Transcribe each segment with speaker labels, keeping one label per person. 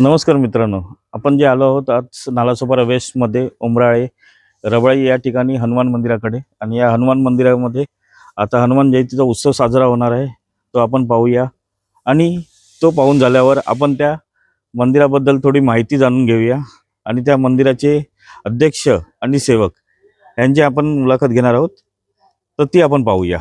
Speaker 1: नमस्कार मित्रांनो, आपण जे आलो आहोत आज नालासोपारा वेस्टमध्ये उमराळे रबाळी या ठिकाणी हनुमान मंदिराकडे। आणि या हनुमान मंदिरामध्ये आता हनुमान जयंतीचा उत्सव साजरा होणार आहे, तो आपण पाहूया। आणि तो पाहून झाल्यावर आपण त्या मंदिराबद्दल थोडी माहिती जाणून घेऊया आणि त्या मंदिराचे अध्यक्ष आणि सेवक यांची आपण मुलाखत घेणार आहोत, तर ती आपण पाहूया।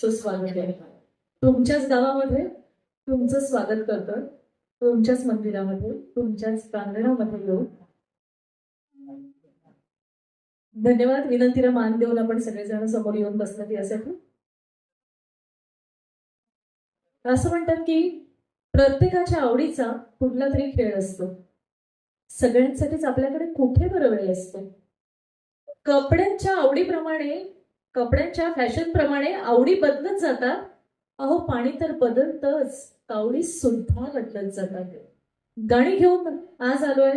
Speaker 2: सुस्वागत आहे. तुमच्याच गावामध्ये तुमचं स्वागत करतोय, तुमच्याच मंदिरामध्ये, तुमच्याच प्रांगणामध्ये येऊन. धन्यवाद. विनंतीला मान देऊन आपण सगळेजण समोर येऊन बसलं यासाठी. असं म्हणतात की प्रत्येकाच्या आवडीचा कुठला तरी खेळ असतो. सगळ्यांसाठीच आपल्याकडे कुठे बरं वेळ असतो. कपड्यांच्या आवडीप्रमाणे, कपड्यांच्या फॅशन प्रमाणे आवडी बदलत जातात. अहो, पाणी तर बदलतच, आवडी सुद्धा बदलत जातात. गाणी घेऊन आज आलोय,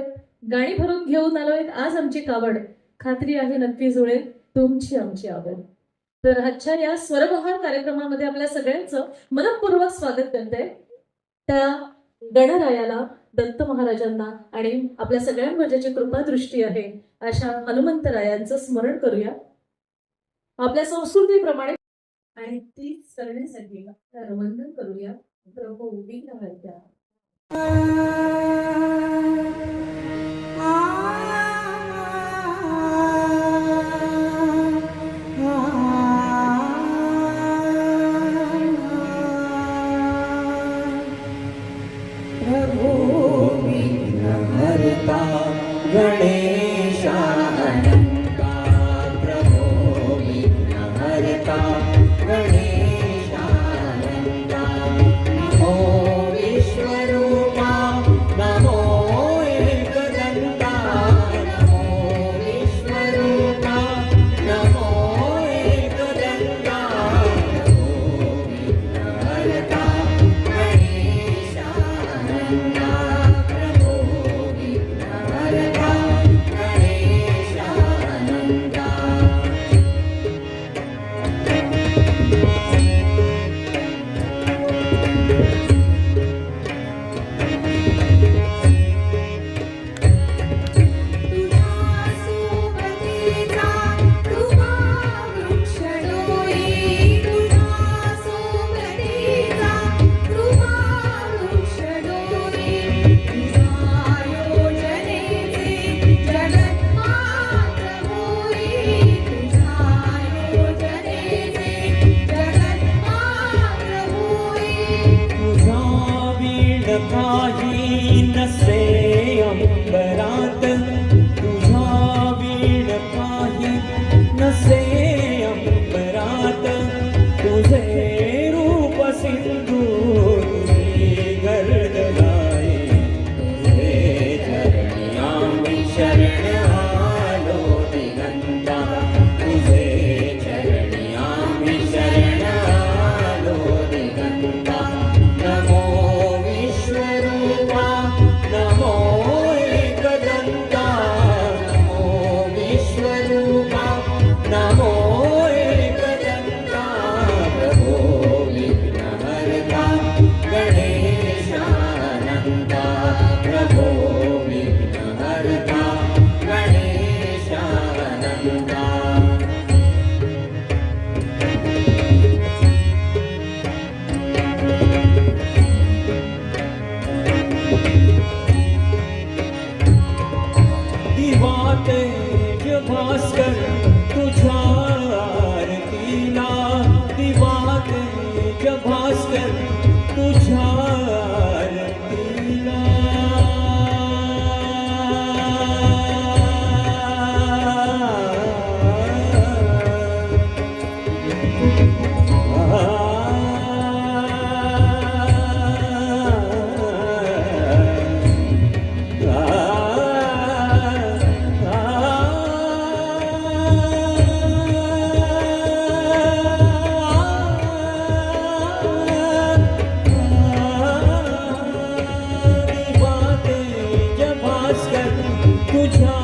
Speaker 2: गाणी भरून घेऊन आलोय आज आमची कावड. खात्री आहे नक्की जुळेल तुमची आमची आवड. तर आजच्या या स्वरबहार कार्यक्रमामध्ये आपल्या सगळ्यांचं मनपूर्वक स्वागत करते. त्या गणरायाला, दत्त महाराजांना आणि आपल्या सगळ्यांवर ज्याची कृपा दृष्टी आहे अशा हनुमंतरायांचं स्मरण करूया आपल्या संस्कृतीप्रमाणे, आणि तीच करण्यासाठी वंदन करूया. प्रभू उभी राहत्या.
Speaker 3: गणेशा अनंता प्रभो विघ्नहर्ता गणेशा अनंता नमो विश्वरूपा नमो एकदंता नमो विश्वरूपा नमो एकदंता प्रभो विघ्नहर्ता गणेशा अनंता काही नसे अंबरात तुझा वीण काही नसे अंबरात तुझे रूप सिंधू तुझी गर्द गाये तुझे चरणी आम्ही शरण आलो दिगंता तुझे चरणी आम्ही शरण आलो दिगंता नमो नमो एकदंता नमो विश्वरूपा नमो एकदंता प्रभो विघ्नहर्ता गणेशा अनंता प्रभो विघ्नहर्ता गणेशा अनंता. तेज भास्कर तुझ्या आरतीला दिवा तेज भास्कर तुझ्या आरतीला तुझ्या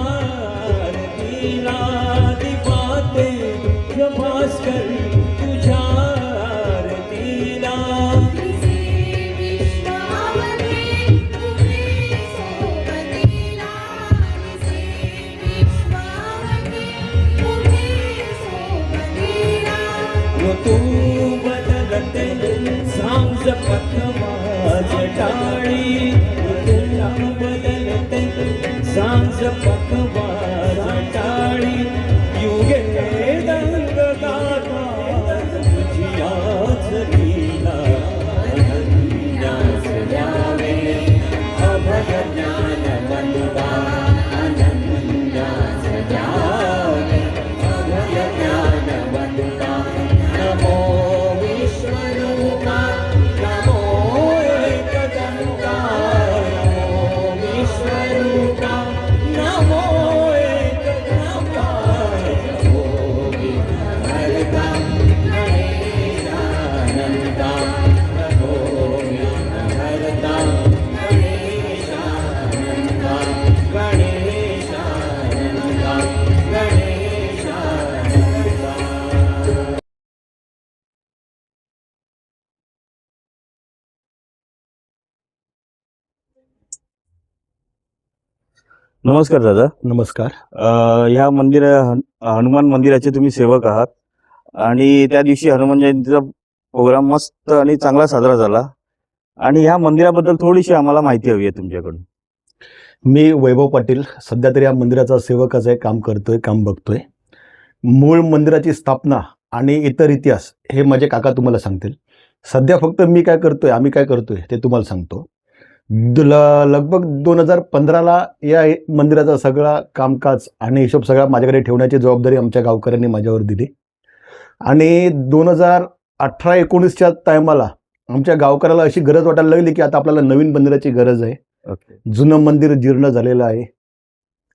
Speaker 3: आरतीला दिवा तेज भास्कर तुझ्या आरतीला तू बदलते सांग पथवाज टाळी तुला बदलते सांज पकवार टाळी युगे दंग गाता तुझी
Speaker 1: नमस्कार दादा.
Speaker 4: नमस्कार.
Speaker 1: ह्या हनुमान मंदिराचे तुम्ही सेवक आहात आणि त्या दिवशी हनुमान जयंतीचा प्रोग्राम मस्त आणि चांगला साजरा झाला आणि ह्या मंदिराबद्दल थोडीशी आम्हाला माहिती हवी आहे तुमच्याकडून.
Speaker 4: मी वैभव पाटील, सध्या तरी या मंदिराचा सेवकच आहे, काम बघतोय. मूळ मंदिराची स्थापना आणि इतर इतिहास हे माझे काका तुम्हाला सांगतील. सध्या फक्त आम्ही काय करतोय ते तुम्हाला सांगतो. लगभग 2015ला या मंदिराचा सगळा कामकाज आणि हिशोब सगळा माझ्याकडे ठेवण्याची जबाबदारी आमच्या गावकऱ्यांनी माझ्यावर दिली आणि 2018-19च्या टायमाला आमच्या गावकऱ्याला अशी गरज वाटायला लागली की आता आपल्याला नवीन मंदिराची गरज आहे. जुनं मंदिर जीर्ण झालेलं आहे,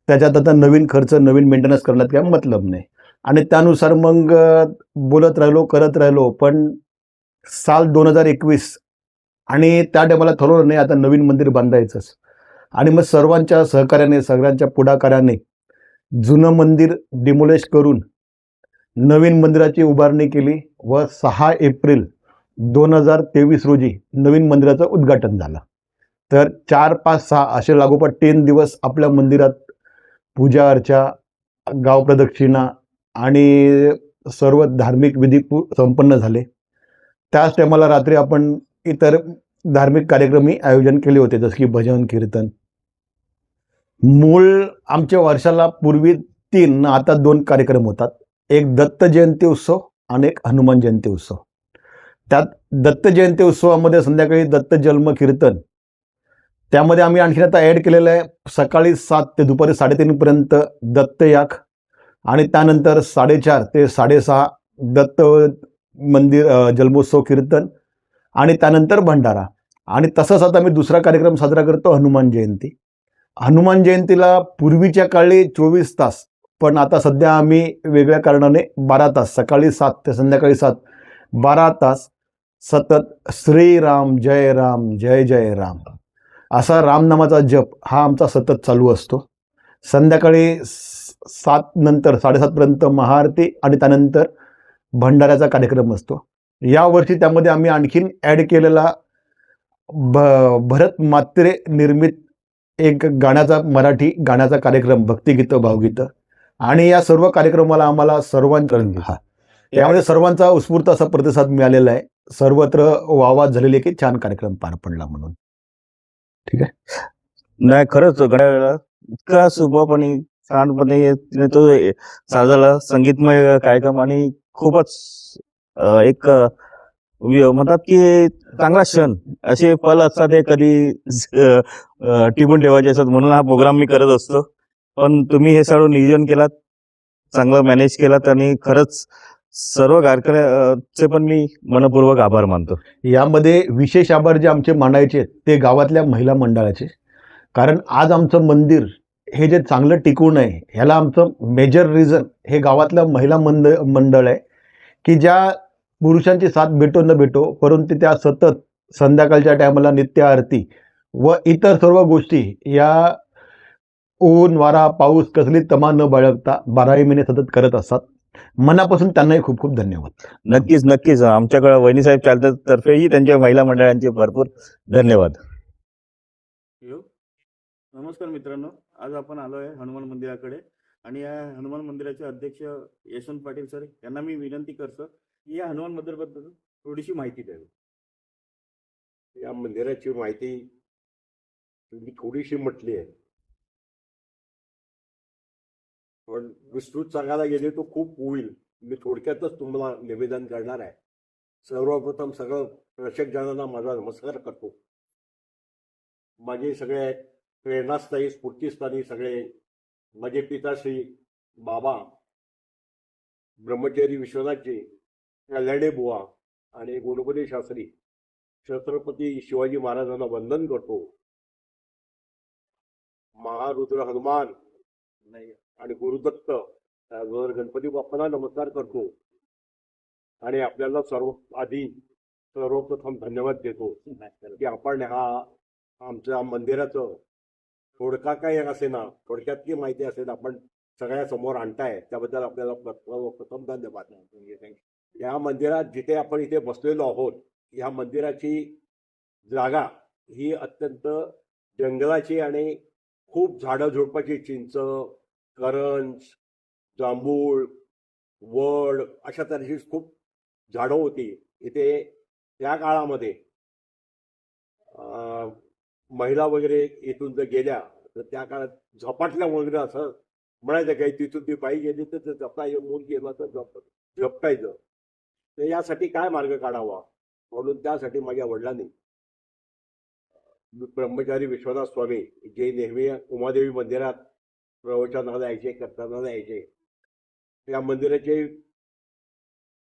Speaker 4: त्याच्यात आता नवीन खर्च नवीन मेंटेनन्स करण्यात काय मतलब नाही आणि त्यानुसार मग करत राहिलो. पण साल 2021 आणि त्या टायमाला ठरवलं नाही आता नवीन मंदिर बांधायचंच आणि मग सर्वांच्या सहकार्याने सगळ्यांच्या पुढाकाराने जुनं मंदिर डिमोलेश करून नवीन मंदिराची उभारणी केली व 6 एप्रिल 2023 रोजी नवीन मंदिराचं उद्घाटन झालं. तर 4, 5, 6 असे लागोपाठ 3 दिवस आपल्या मंदिरात पूजा अर्चा, गाव प्रदक्षिणा आणि सर्व धार्मिक विधी संपन्न झाले. त्याच टायमाला रात्री आपण इतर धार्मिक कार्यक्रमही आयोजन केले होते, जसं की भजन कीर्तन. मूळ आमच्या वर्षाला पूर्वी 3 आता 2 कार्यक्रम होतात. एक दत्त जयंती उत्सव आणि एक हनुमान जयंती उत्सव. त्यात दत्त जयंती उत्सवामध्ये संध्याकाळी दत्त जन्म कीर्तन, त्यामध्ये आम्ही आणखीन आता ॲड केलेलं आहे सकाळी 7 ते दुपारी 3:30 पर्यंत दत्तयाग आणि त्यानंतर 4:30 ते 6:30 दत्त मंदिर जन्मोत्सव कीर्तन आणि त्यानंतर भंडारा. आणि तसंच आता मी दुसरा कार्यक्रम साजरा करतो हनुमान जयंती. हनुमान जयंतीला पूर्वीच्या काळी 24 तास, पण आता सध्या आम्ही वेगळ्या कारणाने 12 तास, सकाळी 7 ते संध्याकाळी 7 12 तास सतत श्रीराम जय राम जय जय राम असा रामनामाचा जप हा आमचा सतत चालू असतो. संध्याकाळी 7 नंतर 7:30 पर्यंत महाआरती आणि त्यानंतर भंडाऱ्याचा कार्यक्रम असतो. यावर्षी त्यामध्ये आम्ही आणखीन ॲड केलेला भरत मात्रे निर्मित एक मराठी गाण्याचा कार्यक्रम, भक्तिगीतं भावगीतं आणि या सर्व कार्यक्रमाला आम्हाला त्यामध्ये सर्वांचा उत्स्फूर्त असा प्रतिसाद मिळालेला आहे. सर्वत्र वाहवात झालेली की छान कार्यक्रम पार पडला म्हणून. ठीक आहे.
Speaker 1: नाही, खरंच गड्या इतका सुबहपणे छानपणे तो साजरा संगीतमय कार्यक्रम आणि खूपच एक म्हणतात की चांगला क्षण, असे पल असतात हे कधी टिपून ठेवायचे असतात. म्हणून हा प्रोग्राम मी करत असतो. पण तुम्ही हे सगळं नियोजन केलात, चांगलं मॅनेज केलात आणि खरंच सर्व कार्यक्रमाचे पण मी मनपूर्वक आभार मानतो.
Speaker 4: यामध्ये विशेष आभार जे आमचे मानायचे ते गावातल्या महिला मंडळाचे, कारण आज आमचं मंदिर हे जे चांगलं टिकून आहे ह्याला आमचं मेजर रिझन हे गावातल्या महिला मंडळ आहे की ज्या पुरुषांची साथ भेटो न भेटो परंतु त्या सतत संध्याकाळच्या टायमाला नित्य आरती व इतर सर्व गोष्टी या ऊन वारा पाऊस कसली तमा न बाळगता 12ही महिने सतत करत असतात. मनापासून त्यांनाही खूप खूप धन्यवाद.
Speaker 1: नक्कीच आमच्याकडे वहिनीसाहेब चालतात तर्फेही त्यांच्या महिला मंडळांचे भरपूर धन्यवाद. नमस्कार मित्रांनो, आज आपण आलो आहे हनुमान मंदिराकडे आणि या हनुमान मंदिराचे अध्यक्ष यशवंत पाटील सर यांना मी विनंती करतो की या हनुमान मंदिराबद्दल थोडीशी माहिती द्यावी.
Speaker 5: या मंदिराची माहिती तुम्ही थोडीशी म्हटली आहे, पण विस्तृत सांगायला गेले तो खूप होईल. मी थोडक्यातच तुम्हाला निवेदन करणार आहे. सर्वप्रथम सगळं प्रेक्षक जनांना माझा नमस्कार करतो. माझे सगळे प्रेरणास्थायी स्फूर्तीस्थानी सगळे माझे पिताश्री बाबा ब्रह्मचारी विश्वनाथजी, कल्याणे बुवा आणि गुणपती शास्त्री छत्रपती शिवाजी महाराजांना वंदन करतो. महारुद्र हनुमान आणि गुरुदत्त गणपती बाप्पांना नमस्कार करतो आणि आपल्याला सर्वप्रथम धन्यवाद देतो की आपण हा आमच्या मंदिराचं थोडका काय असे ना थोडक्यातली माहिती असेल आपण सगळ्या समोर आणताय, त्याबद्दल आपल्याला प्रथम धन्यवाद. या मंदिरात जिथे आपण इथे बसलेलो आहोत, ह्या मंदिराची जागा ही अत्यंत जंगलाची आणि खूप झाडं झुडपाची चिंच, करंज, जांभूळ, वड अशा तऱ्हेची खूप झाडं होती इथे. त्या काळामध्ये महिला वगैरे इथून जर गेल्या तर त्या काळात झपाटल्या वगैरे असं म्हणायचं काही. तिथून ती बाई गेली तर ते झपायचं, मूल गेला तर झपटायचं. तर यासाठी काय मार्ग काढावा म्हणून त्यासाठी माझ्या वडिलांनी ब्रह्मचारी विश्वनाथ स्वामी जे नेहमी उमादेवी मंदिरात प्रवचनाला यायचे, कीर्तनाला यायचे, त्या मंदिराचे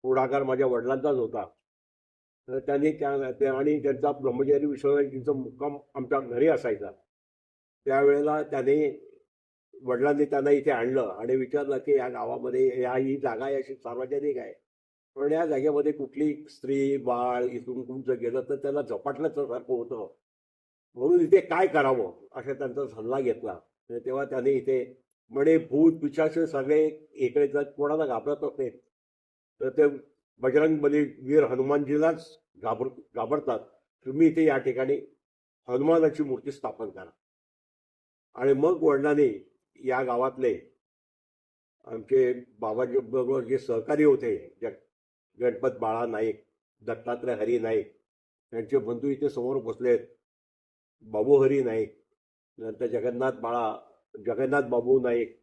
Speaker 5: पुढाकार माझ्या वडिलांचाच होता. तर त्यांनी आणि त्यांचा ब्रह्मचारी विश्वनाथजींचा मुक्काम आमच्या घरी असायचा. त्यावेळेला वडिलांनी त्यांना इथे आणलं आणि विचारलं की या गावामध्ये ही जागा अशी सार्वजनिक आहे, पण या जागेमध्ये कुठली स्त्री बाळ इथून तुमचं गेलं तर त्याला झपाटल्यासारखं होतं, म्हणून इथे काय करावं असा त्यांचा सल्ला घेतला. तेव्हा त्याने इथे म्हणे भूत पिशाच सगळे इकडे जर कोणाला घाबरत असते तर ते बजरंगबली वीर हनुमानजीलाच घाबरतात. तुम्ही इथे या ठिकाणी हनुमानाची मूर्ती स्थापन करा. आणि मग वडिलांनी या गावातले आमचे बाबाजी बरोबर जे सहकारी होते, गणपत बाळा नाईक, दत्तात्रय हरी नाईक, त्यांचे बंधू इथे समोर बसलेत, बाबू हरी नाईक, नंतर जगन्नाथ बाबू नाईक,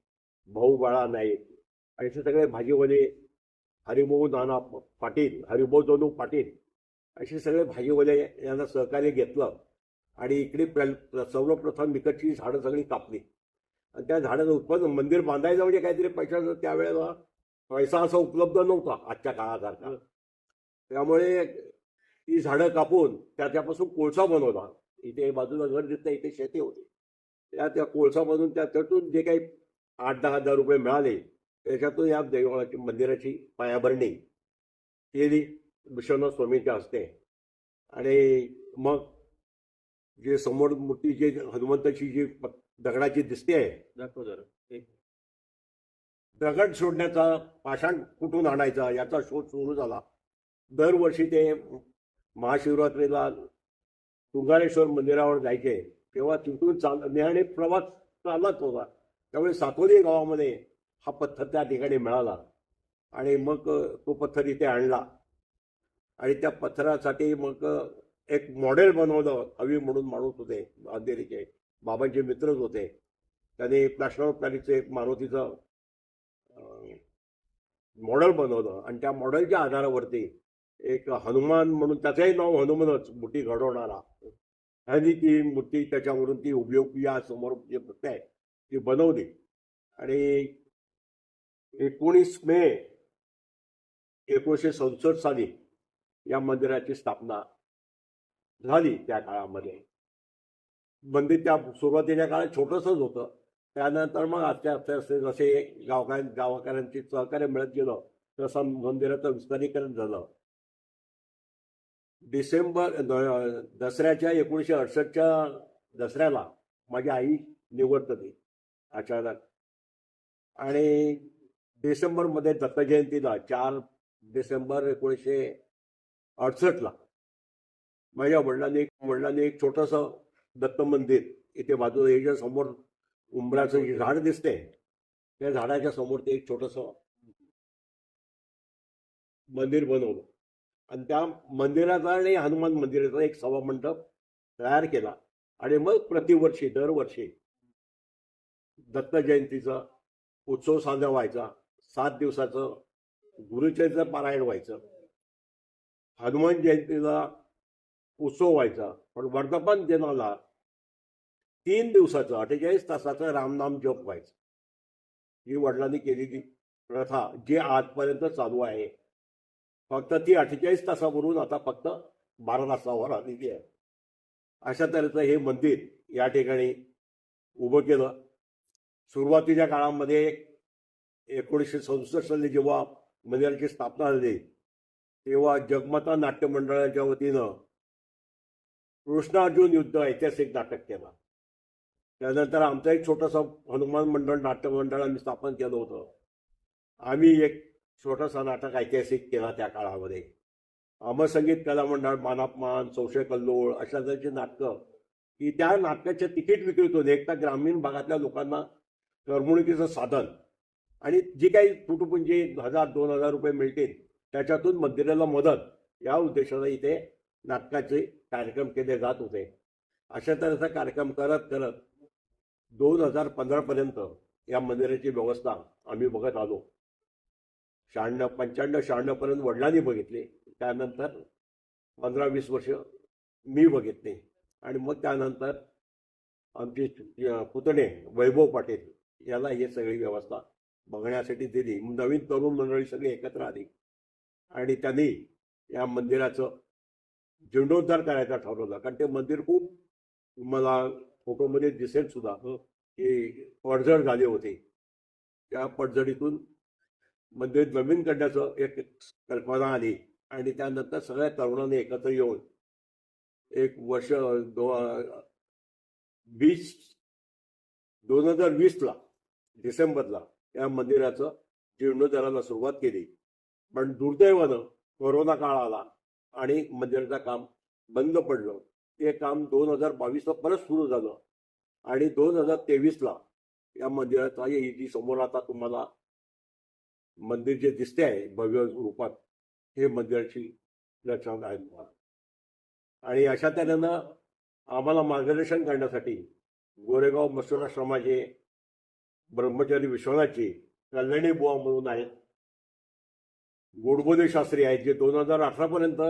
Speaker 5: भाऊ बाळा नाईक, असे सगळे भाजीवाले, हरिभाऊ नाना पाटील, हरिभाऊ दोनू पाटील, असे सगळे भाजीवाले यांना सहकार्य घेतलं. आणि इकडे सर्वप्रथम विकतची झाडं सगळी कापली आणि त्या झाडाचं उत्पन्न मंदिर बांधायचं म्हणजे काहीतरी पैशाचं त्यावेळेला पैसा असा उपलब्ध नव्हता आजच्या काळासारखा. त्यामुळे ती झाडं कापून त्याच्यापासून कोळसा बनवला. इथे बाजूला घर दिसतं, इथे शेती होती, त्या कोळसा बनवून त्यातून जे काही 8-10 हजार रुपये मिळाले त्याच्यातून या देवाची मंदिराची पायाभरणी केली विश्वनाथ स्वामींच्या हस्ते. आणि मग जे समोर मूर्ती जे हनुमंताची जी दगडाची दिसते आहे, दाखव जरा, दगड शोधण्याचा, पाषाण कुठून आणायचा याचा शोध सुरू झाला. दरवर्षी ते महाशिवरात्रीला तुंगारेश्वर मंदिरावर जायचे, तेव्हा तिथून नेहमी प्रवास चालत होता. त्यामुळे सातोली गावामध्ये हा पत्थर त्या ठिकाणी मिळाला आणि मग तो पत्थर इथे आणला आणि त्या पत्थरासाठी मग एक मॉडेल बनवलं. हवी म्हणून माणूस होते अंधेरीचे, बाबांचे मित्रच होते, त्याने प्लॅस्टर ऑफ पॅरिसचं एक मारुतीचं मॉडेल बनवलं आणि त्या मॉडेलच्या आधारावरती एक हनुमान म्हणून, त्याचंही नाव हनुमानच, मूर्ती घडवणारा, आणि ती मूर्ती त्याच्यावरून ती उभी या समोर जे मूर्ती आहे ती बनवली. आणि 19 मे 1967 साली या मंदिराची स्थापना झाली. त्या काळामध्ये मंदिर त्या सुरुवातीच्या काळात छोटंसंच होतं. त्यानंतर मग आस्ते जसे गावकऱ्यांची सहकार्य मिळत गेलं तसं मंदिराचं विस्तारीकरण झालं. दसऱ्याच्या 1968च्या दसऱ्याला माझी आई निवृत्त झाली अचानक. आणि डिसेंबरमध्ये दत्त जयंतीला 4 डिसेंबर 1968ला माझ्या वडिलांनी एक छोटंसं दत्त मंदिर इथे बाजूला याच्या समोर उंबराचं जे झाड दिसते त्या झाडाच्या समोर ते एक छोटंसं मंदिर बनवलं आणि त्या मंदिराचा आणि हनुमान मंदिराचा एक सभामंडप तयार केला. आणि मग दरवर्षी दत्त जयंतीचा उत्सव साजरा व्हायचा. 7 दिवसाचं गुरुचरित्र पारायण व्हायचं. हनुमान जयंतीला उत्सव व्हायचा, पण वर्धापन दिनाला 3 दिवसाचं 48 तासाचं रामनाम जप व्हायचं. ही वडिलांनी केलेली प्रथा जी आजपर्यंत चालू आहे. फक्त ती 48 तासावरून आता फक्त 12 तासावर आलेली आहे. अशा तऱ्हेचं हे मंदिर या ठिकाणी उभं केलं. सुरुवातीच्या काळामध्ये 1967 साली जेव्हा मंदिराची स्थापना झाली तेव्हा जगमाता नाट्य मंडळाच्या वतीनं कृष्णार्जुन युद्ध ऐतिहासिक नाटक केलं. त्यानंतर आमचं एक छोटंसं हनुमान मंडळ नाट्य मंडळ आम्ही स्थापन केलं होतं. आम्ही एक छोटासा नाटक ऐतिहासिक केला त्या काळामध्ये. अमर संगीत कला मंडळ, मानापमान, संशय कल्लोळ अशा तऱ्हेची नाटकं की त्या नाटकाच्या तिकीट विक्रीतून एक तर ग्रामीण भागातल्या लोकांना करमणुकीचं साधन आणि जी काही तुटपुंजी 1,000-2,000 रुपये मिळतील त्याच्यातून मंदिराला मदत या उद्देशाने इथे नाटकाचे कार्यक्रम केले जात होते. अशा तऱ्हेचा कार्यक्रम करत करत 2015 पर्यंत या मंदिराची व्यवस्था आम्ही बघत आलो. 95-96 पर्यंत वडिलांनी बघितली. त्यानंतर 15-20 वर्ष मी बघितले आणि मग त्यानंतर आमचे पुतणे वैभव पाटील याला ही सगळी व्यवस्था बघण्यासाठी दिली. नवीन तरुण मंडळी सगळी एकत्र आली आणि त्यांनी या मंदिराचं जीर्णोद्धार करायचा ठरवलं. कारण ते मंदिर खूप मला फोटोमध्ये दिसेल सुद्धा की पडझड झाले होते. त्या पडझडीतून मंदिर नवीन करण्याचं एक कल्पना आली आणि त्यानंतर सगळ्या तरुणांनी एकत्र येऊन एक वर्ष 2020ला डिसेंबरला या मंदिराचं जीर्णोद्धाराला सुरुवात केली. पण दुर्दैवानं कोरोना काळ आला आणि मंदिराचं काम बंद पडलं. ते काम 2022ला परत सुरू झालं आणि 2023ला या मंदिराचा जी समोर आता तुम्हाला मंदिर जे दिसते आहे भव्य रूपात हे मंदिराची रचना आहे. आणि अशा तऱ्हेनं आम्हाला मार्गदर्शन करण्यासाठी गोरेगाव मसुराश्रमाचे ब्रह्मचारी विश्वनाथजी कल्याणी बुवा म्हणून आहेत, गोडबोले शास्त्री आहेत जे 2018 पर्यंत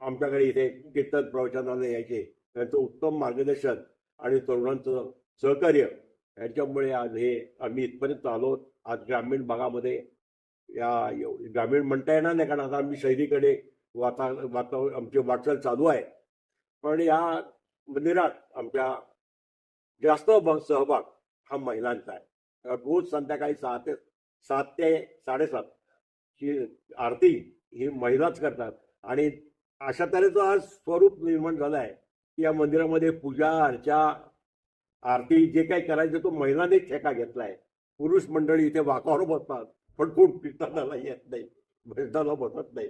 Speaker 5: आमच्याकडे इथे कीर्तन प्रवचनाला यायचे. त्यांचं उत्तम मार्गदर्शन आणि तरुणांचं सहकार्य यांच्यामुळे आज हे आम्ही इथपर्यंत आलो. आज ग्रामीण भागामध्ये या ग्रामीण म्हणता येणार नाही कारण आता आम्ही शहरीकडे आमची वाटचाल चालू आहे. पण या मंदिरात आमच्या जास्त सहभाग हा महिलांचा आहे. रोज संध्याकाळी 7 ते 7:30 ही आरती ही महिलाच करतात आणि अशा तऱ्हेचं आज स्वरूप निर्माण झालं आहे की या मंदिरामध्ये पूजा अर्चा आरती जे काही करायचं तो महिलांनी ठेका घेतलाय. पुरुष मंडळी इथे वाकावर बसतात पण कोण कीर्तनाला येत नाही, भजनाला बसत नाही.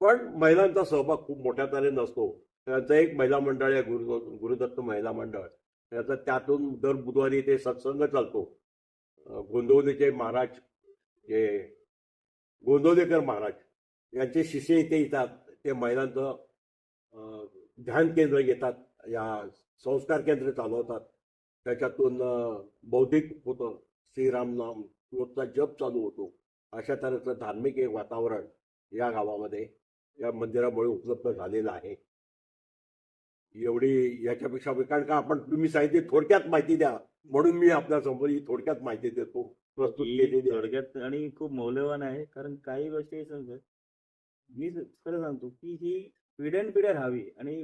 Speaker 5: पण महिलांचा सहभाग खूप मोठ्या तऱ्हेने नसतो. त्यांचं एक महिला मंडळ आहे गुरुदत्त महिला मंडळ. त्यातून दर बुधवारी ते सत्संग चालतो. गोंदवलेचे महाराज जे गोंदवलेकर महाराज यांचे शिष्य इथे येतात. ते महिलांचं ध्यान केंद्र घेतात, या संस्कार केंद्र चालवतात. त्याच्यातून बौद्धिक होतं, श्रीराम नाम रोजचा जप चालू होतो. अशा तऱ्हेचं धार्मिक एक वातावरण या गावामध्ये या मंदिरामुळे उपलब्ध झालेलं आहे. एवढी याच्यापेक्षा कारण का आपण तुम्ही सांगितले थोडक्यात माहिती द्या म्हणून मी आपल्या समोर ही थोडक्यात माहिती देतो, प्रस्तुत केलेली आहे.
Speaker 1: थोडक्यात आणि खूप मौल्यवान आहे. कारण काही गोष्टी समजा मी खरं सांगतो की ही पिढ्यानपिढ्या राहावी आणि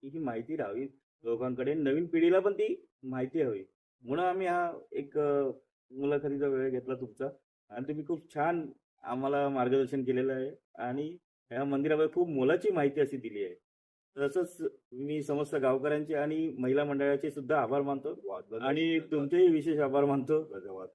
Speaker 1: ही माहिती राहावी लोकांकडे. नवीन पिढीला पण ती माहिती हवी म्हणून आम्ही हा एक मुलाखतीचा वेळ घेतला तुमचा आणि तुम्ही खूप छान आम्हाला मार्गदर्शन केलेलं आहे आणि ह्या मंदिरामध्ये खूप मोलाची माहिती अशी दिली आहे. तसंच मी समस्त गावकऱ्यांचे आणि महिला मंडळाचे सुद्धा आभार मानतो आणि तुमचेही विशेष आभार मानतो.
Speaker 5: धन्यवाद.